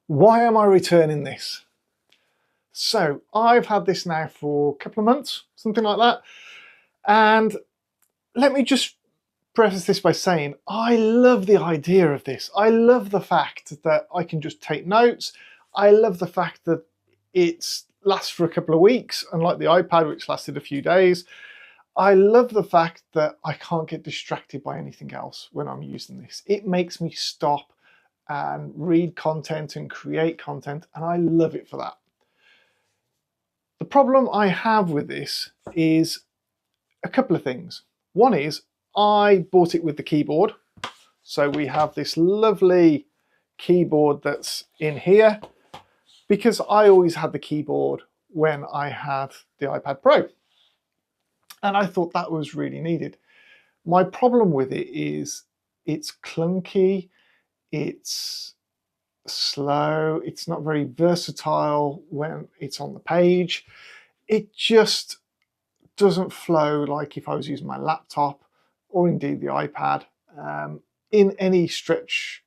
Why am I returning this? So I've had this now for a couple of months, something like that. And let me just preface this by saying, I love the idea of this. I love the fact that I can just take notes. I love the fact that it lasts for a couple of weeks, unlike the iPad, which lasted a few days. I love the fact that I can't get distracted by anything else when I'm using this. It makes me stop and read content and create content, and I love it for that. The problem I have with this is a couple of things. One is I bought it with the keyboard. So we have this lovely keyboard that's in here because I always had the keyboard when I had the iPad Pro. And I thought that was really needed. My problem with it is it's clunky, it's slow, it's not very versatile when it's on the page. It just doesn't flow like if I was using my laptop or indeed the iPad in any stretch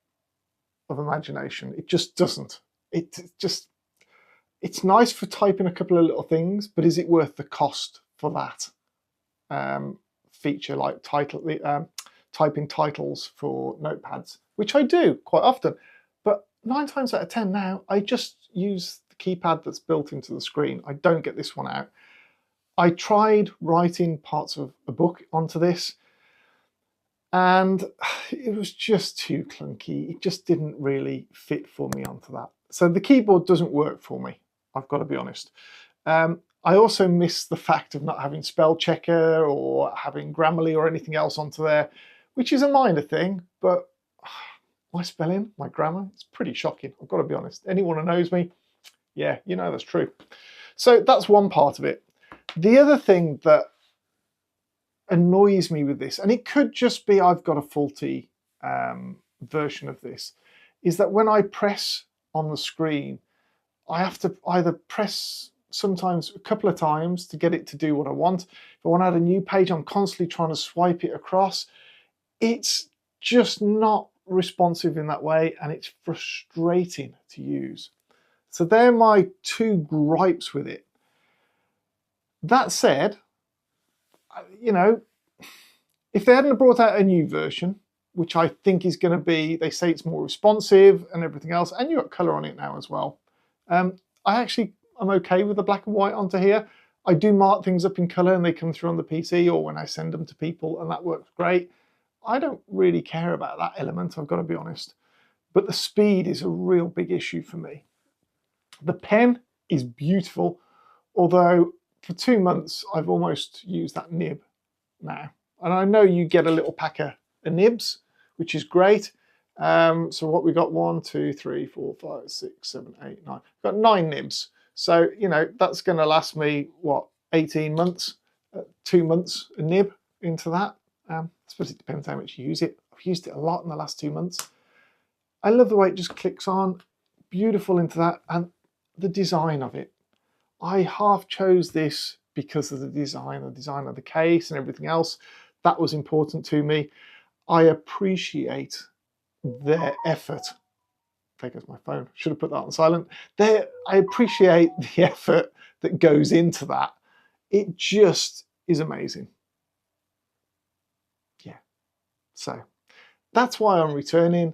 of imagination. It just doesn't. It's nice for typing a couple of little things, but is it worth the cost for that feature, like typing titles for notepads, which I do quite often. But 9 times out of 10 now, I just use the keypad that's built into the screen. I don't get this one out. I tried writing parts of a book onto this, and it was just too clunky. It just didn't really fit for me onto that. So the keyboard doesn't work for me, I've got to be honest. I also miss the fact of not having spell checker or having Grammarly or anything else onto there, which is a minor thing, but my spelling, my grammar, it's pretty shocking, I've got to be honest. Anyone who knows me, yeah, you know that's true. So that's one part of it. The other thing that annoys me with this, and it could just be I've got a faulty version of this, is that when I press on the screen, I have to either press sometimes a couple of times to get it to do what I want. If I want to add a new page, I'm constantly trying to swipe it across. It's just not responsive in that way, and it's frustrating to use. So they're my two gripes with it. That said, you know, if they hadn't brought out a new version, which I think is going to be, they say it's more responsive and everything else, and you've got colour on it now as well. I'm okay with the black and white onto here. I do mark things up in colour and they come through on the PC or when I send them to people, and that works great. I don't really care about that element, I've got to be honest. But the speed is a real big issue for me. The pen is beautiful, although for 2 months I've almost used that nib now. And I know you get a little pack of nibs, which is great. So what we got, 1, 2, 3, 4, 5, 6, 7, 8, 9. We've got 9 nibs. So, you know, that's going to last me, what, 18 months, 2 months a nib into that. I suppose it depends how much you use it. I've used it a lot in the last 2 months. I love the way it just clicks on, beautiful into that, and the design of it. I half chose this because of the design of the case and everything else. That was important to me. I appreciate their effort. There goes my phone. Should have put that on silent. I appreciate the effort that goes into that. It just is amazing. Yeah. So that's why I'm returning.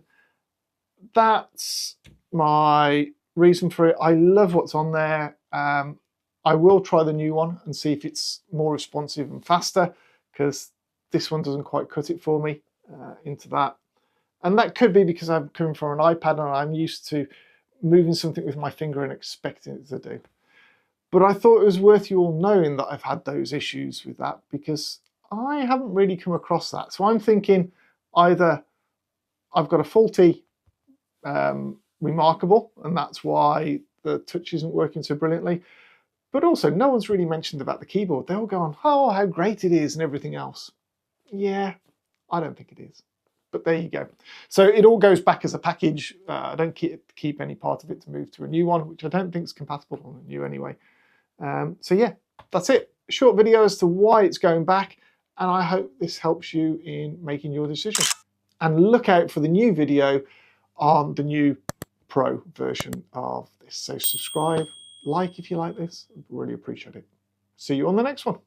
That's my reason for it. I love what's on there. I will try the new one and see if it's more responsive and faster, because this one doesn't quite cut it for me into that. And that could be because I'm coming from an iPad and I'm used to moving something with my finger and expecting it to do. But I thought it was worth you all knowing that I've had those issues with that, because I haven't really come across that. So I'm thinking either I've got a faulty Remarkable, and that's why the touch isn't working so brilliantly. But also, no one's really mentioned about the keyboard. They all go on, oh, how great it is and everything else. Yeah, I don't think it is. But there you go. So it all goes back as a package. I don't keep any part of it to move to a new one, which I don't think is compatible on the new anyway. So yeah, that's it. Short video as to why it's going back, and I hope this helps you in making your decision. And look out for the new video on the new pro version of this. So subscribe, like if you like this, I'd really appreciate it. See you on the next one.